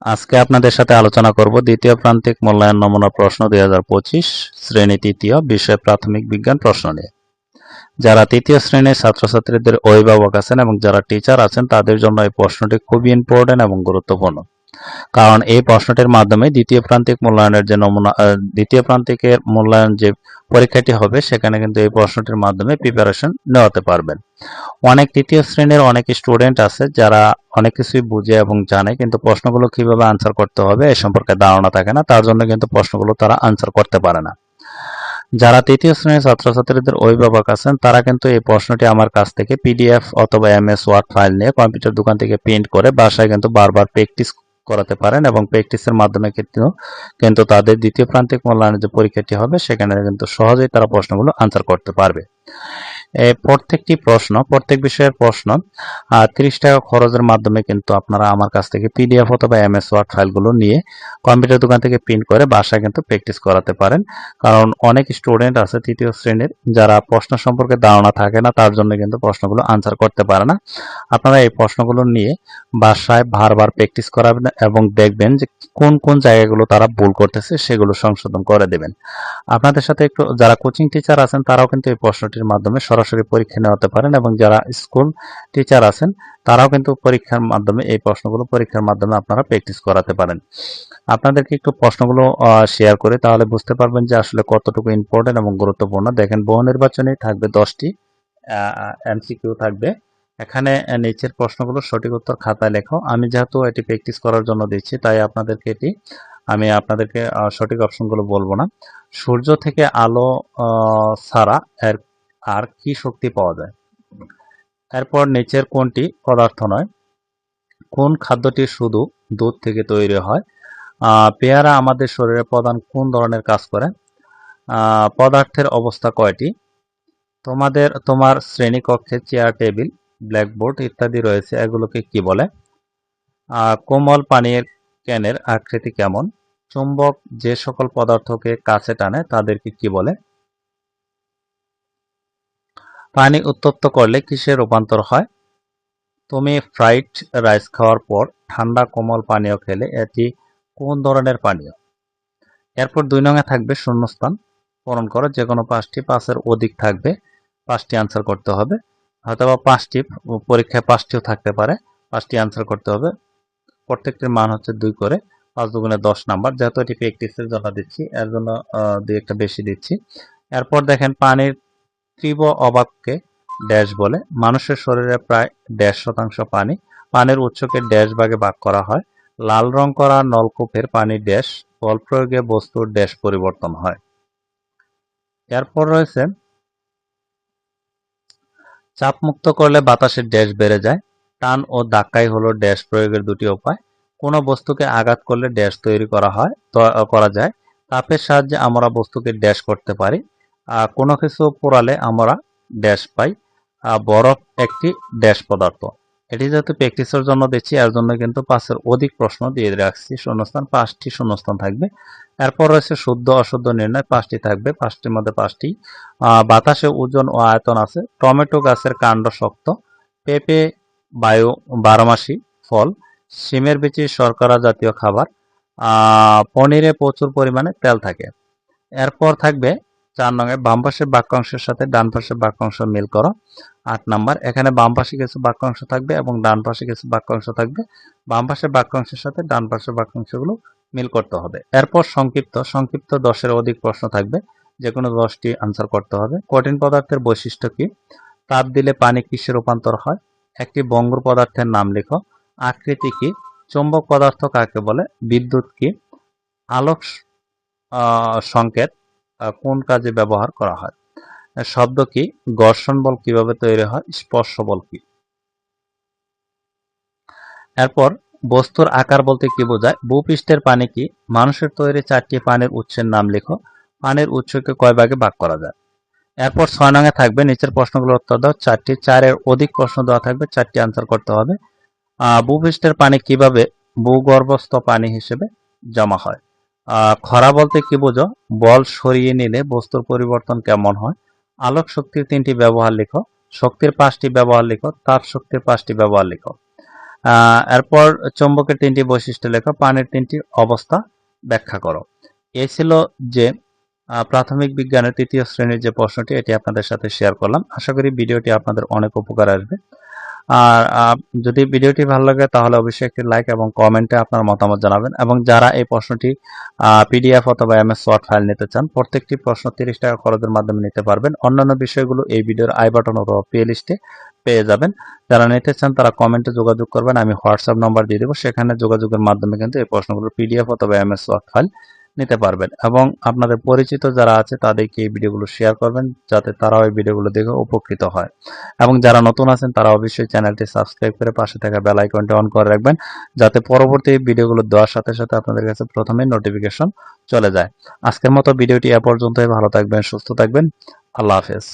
আজকে আপনাদের সাথে আলোচনা করব দ্বিতীয় প্রান্তিক মূল্যায়ন নমুনা প্রশ্ন 2025 শ্রেণী তৃতীয় বিষয় প্রাথমিক বিজ্ঞান প্রশ্ন নিয়ে। যারা তৃতীয় শ্রেণীর ছাত্রছাত্রীদের অভিভাবক আছেন এবং যারা টিচার আছেন তাদের জন্য এই প্রশ্নটি খুবই ইম্পর্টেন্ট এবং গুরুত্বপূর্ণ। কারণ এই প্রশ্নটির মাধ্যমে দ্বিতীয় প্রান্তিক মূল্যায়নের যে নমুনা দ্বিতীয় প্রান্তিকের মূল্যায়ন যে পরীক্ষাটি হবে সেখানে কিন্তু এই প্রশ্নটির মাধ্যমে প্রিপারেশন নেওয়াতে পারবেন। অনেক তৃতীয় শ্রেণীর অনেক স্টুডেন্ট আছে যারা অনেক কিছুই বুঝে এবং জানে, কিন্তু প্রশ্নগুলো কিভাবে আনসার করতে হবে এ সম্পর্কে ধারণা থাকে না, তার জন্য কিন্তু প্রশ্নগুলো তারা আনসার করতে পারে না। যারা তৃতীয় শ্রেণীর ছাত্রছাত্রীদের অভিভাবক আছেন তারা কিন্তু এই প্রশ্নটি আমার কাছ থেকে পিডিএফ অথবা এমএস ওয়ার্ড ফাইল নিয়ে কম্পিউটার দোকান থেকে প্রিন্ট করে বাসায় কিন্তু বারবার প্র্যাকটিস করাতে পারেন এবং প্র্যাকটিসের মাধ্যমে কিন্তু তাদের দ্বিতীয় প্রান্তিক মূল্যায়নের যে পরীক্ষাটি হবে সেখানে কিন্তু সহজেই তারা প্রশ্নগুলো আনসার করতে পারবে। প্রত্যেক বিষয়ের প্রশ্ন 30 টাকা খরচের মাধ্যমে কিন্তু আপনারা আমার কাছ থেকে পিডিএফ অথবা এমএস ওয়ার্ড ফাইলগুলো নিয়ে কম্পিউটার দোকান থেকে প্রিন্ট করে বাসায় কিন্তু প্র্যাকটিস করাতে পারেন। কারণ অনেক স্টুডেন্ট আছে তৃতীয় শ্রেণীর যারা প্রশ্ন সম্পর্কে ধারণা থাকে না, তার জন্য কিন্তু প্রশ্নগুলো আনসার করতে পারে না। আপনারা এই প্রশ্নগুলো নিয়ে বাসায় বারবার প্র্যাকটিস করাবেন এবং দেখবেন যে কোন কোন জায়গাগুলো তারা ভুল করতেছে সেগুলো সংশোধন করে দেবেন। আপনাদের সাথে একটু যারা কোচিং টিচার আছেন তারাও কিন্তু এই প্রশ্নটির মাধ্যমে সরাসরি পরীক্ষা নেওয়াতে পারেন এবং যারা স্কুল টিচার আছেন তারাও কিন্তু পরীক্ষার মাধ্যমে আপনারা প্র্যাকটিস করাতে পারেন। আপনাদেরকে একটু প্রশ্নগুলো শেয়ার করে তাহলে বুঝতে পারবেন যে আসলে কতটুকু ইম্পর্টেন্ট এবং গুরুত্বপূর্ণ। দেখেন, বহু নির্বাচনী থাকবে 10টি, এমসিকিউ থাকবে। এখানে নিচের প্রশ্নগুলো সঠিক উত্তর খাতায় লেখো। আমি যেহেতু এটি প্র্যাকটিস করার জন্য দিচ্ছি তাই আমি আপনাদেরকে সঠিক অপশনগুলো বলবো না। সূর্য থেকে আলো ছাড়া আর কি শক্তি পাওয়া যায়? এরপর নিচের কোনটি পদার্থ নয়? কোন খাদ্যটি শুধু দুধ থেকে তৈরি হয়? পেয়ারা আমাদের শরীরে প্রধান কোন ধরনের কাজ করে? পদার্থের অবস্থা কয়টি? তোমার শ্রেণীকক্ষে চেয়ার, টেবিল, ব্ল্যাকবোর্ড ইত্যাদি রয়েছে, এগুলোকে কি বলে? কোমল পানীয়ের ক্যানের আকৃতি কেমন? চুম্বক যে সকল পদার্থকে কাছে টানে তাদেরকে কি বলে? পানি উত্তপ্ত করলে কিসে রূপান্তর হয়? তুমি ফ্রাইড রাইস খাওয়ার পর ঠান্ডা কোমল পানীয় খেলে এটি কোন ধরনের পানীয়? এরপর 2 নঙে থাকবে শূন্যস্থান পূরণ করো। যে কোনো 5টি, 5-এর অধিক থাকবে, 5টি আনসার করতে হবে। হয়তোবা 5টি পরীক্ষায় 5টিও থাকতে পারে, 5টি আনসার করতে হবে। প্রত্যেকটির মান হচ্ছে 2 করে, 5 দুগুণে 10 নাম্বার। যেহেতু এটি প্র্যাকটিসের জন্য দিচ্ছি এর জন্য 2 একটা বেশি দিচ্ছি। এরপর দেখেন, পানির তীব্র অভাবকে ড্যাশ বলে? মানুষের শরীরে প্রায় 1.5% পানি। পানির উৎসকে ড্যাশ ভাগে ভাগ করা হয়। লাল রং করা নলকূপের পানি ড্যাশ বল প্রয়োগে বস্তুর ড্যাশ পরিবর্তন হয়। এরপর রয়েছে, চাপ মুক্ত করলে বাতাসের ড্যাশ বেড়ে যায়। টান ও ধাক্কাই হলো ড্যাশ প্রয়োগের 2টি উপায়। কোনো বস্তুকে আঘাত করলে ড্যাশ তৈরি করা যায়। তাপের সাহায্যে আমরা বস্তুকে ড্যাশ করতে পারি। কোনো কিছু পোড়ালে আমরা ড্যাশ পাই। বরফ একটি ড্যাশ পদার্থ। এটি যেহেতু প্র্যাকটিসের জন্য দিচ্ছি এর জন্য কিন্তু 5-এর অধিক প্রশ্ন দিয়ে রাখছি। শূন্যস্থান 5টি শূন্যস্থান থাকবে। এরপর রয়েছে শুদ্ধ অশুদ্ধ নির্ণয়, 5টি থাকবে, 5টির মধ্যে 5টি। বাতাসে ওজন ও আয়তন আছে। টমেটো গাছের কাণ্ড শক্ত। পেঁপে বারোমাসি ফল। শিমের বিচি শর্করা জাতীয় খাবার। পনিরে প্রচুর পরিমাণে তেল থাকে। এরপর থাকবে 4 নঙে, বাম পাশের বাক্যাংশের সাথে ডান পাশের বাক্যাংশ মিল করো। 8 নাম্বার, এখানে বাম পাশে কিছু বাক্যাংশ থাকবে এবং ডান পাশে কিছু বাক্যাংশ থাকবে। বাম পাশের বাক্যাংশের সাথে ডান পাশের বাক্যাংশগুলো মিল করতে হবে। এরপর সংক্ষিপ্ত 10-এর অধিক প্রশ্ন থাকবে, যে কোনো 10টি আনসার করতে হবে। কঠিন পদার্থের বৈশিষ্ট্য কি? তাপ দিলে পানি কিসে রূপান্তর হয়? একটি ভঙ্গুর পদার্থের নাম লেখো। আকৃতি কি? চৌম্বক পদার্থ কাকে বলে? বিদ্যুৎ কি? আলোক সংকেত কোন কাজে ব্যবহার করা হয়? শব্দ কি? ঘর্ষণ বল কিভাবে তৈরি হয়? স্পর্শ বল কি? এরপর, বস্তুর আকার বলতে কি বোঝায়? ভূপৃষ্ঠের পানি কি? মানুষের তৈরি 4টি পানির উৎসের নাম লেখো। পানির উৎসকে কয় ভাগে ভাগ করা যায়? এরপর 6 নঙে থাকবে, নিচের প্রশ্নগুলোর উত্তর দাও। 4টি, 4-এর অধিক প্রশ্ন দেওয়া থাকবে, 4টি আনসার করতে হবে। ভূপৃষ্ঠের পানি কিভাবে ভূগর্ভস্থ পানি হিসেবে জমা হয়? খরা বলতে কি বোঝো? বল সরিয়ে নিলে বস্তুর পরিবর্তন কেমন হয়? আলোক শক্তির 3টি ব্যবহার লিখো। শক্তির 5টি ব্যবহার লিখো। তাপ শক্তির 5টি ব্যবহার লিখো। এরপর চুম্বকের 3টি বৈশিষ্ট্য লেখো, পানির 3টি অবস্থা ব্যাখ্যা করো। এই ছিল যে প্রাথমিক বিজ্ঞানের 3য় শ্রেণীর যে প্রশ্নটি, এটি আপনাদের সাথে শেয়ার করলাম। আশা করি ভিডিওটি আপনাদের অনেক উপকার আসবে। আর যদি ভিডিওটি ভালো লাগে তাহলে অবশ্যই একটি লাইক এবং কমেন্টে আপনার মতামত জানাবেন। এবং যারা এই প্রশ্নটি পিডিএফ অথবা এমএস ওয়ার্ড ফাইল নিতে চান, প্রত্যেকটি প্রশ্ন 30 টাকা খরচের মাধ্যমে নিতে পারবেন। অন্যান্য বিষয়গুলো এই ভিডিওর আই বাটন অথবা প্লে লিস্টে পেয়ে যাবেন। যারা নিতে চান তারা কমেন্টে যোগাযোগ করবেন, আমি হোয়াটসঅ্যাপ নাম্বার দিয়ে দেবো, সেখানে যোগাযোগের মাধ্যমে কিন্তু এই প্রশ্নগুলো পিডিএফ অথবা এমএস ওয়ার্ড ফাইল নিতে পারবেন। এবং আপনাদের পরিচিত যারা আছে তাদেরকে এই ভিডিওগুলো শেয়ার করবেন, যাতে তারাও এই ভিডিওগুলো দেখে উপকৃত হয়। এবং যারা নতুন আছেন তারা অবশ্যই চ্যানেলটি সাবস্ক্রাইব করে পাশে থাকা বেল আইকনটি অন করে রাখবেন, যাতে পরবর্তী ভিডিওগুলো দেওয়ার সাথে সাথে আপনাদের কাছে প্রথমেই নোটিফিকেশন চলে যায়। আজকের মতো ভিডিওটি এ পর্যন্তই। ভালো থাকবেন, সুস্থ থাকবেন। আল্লাহ হাফেজ।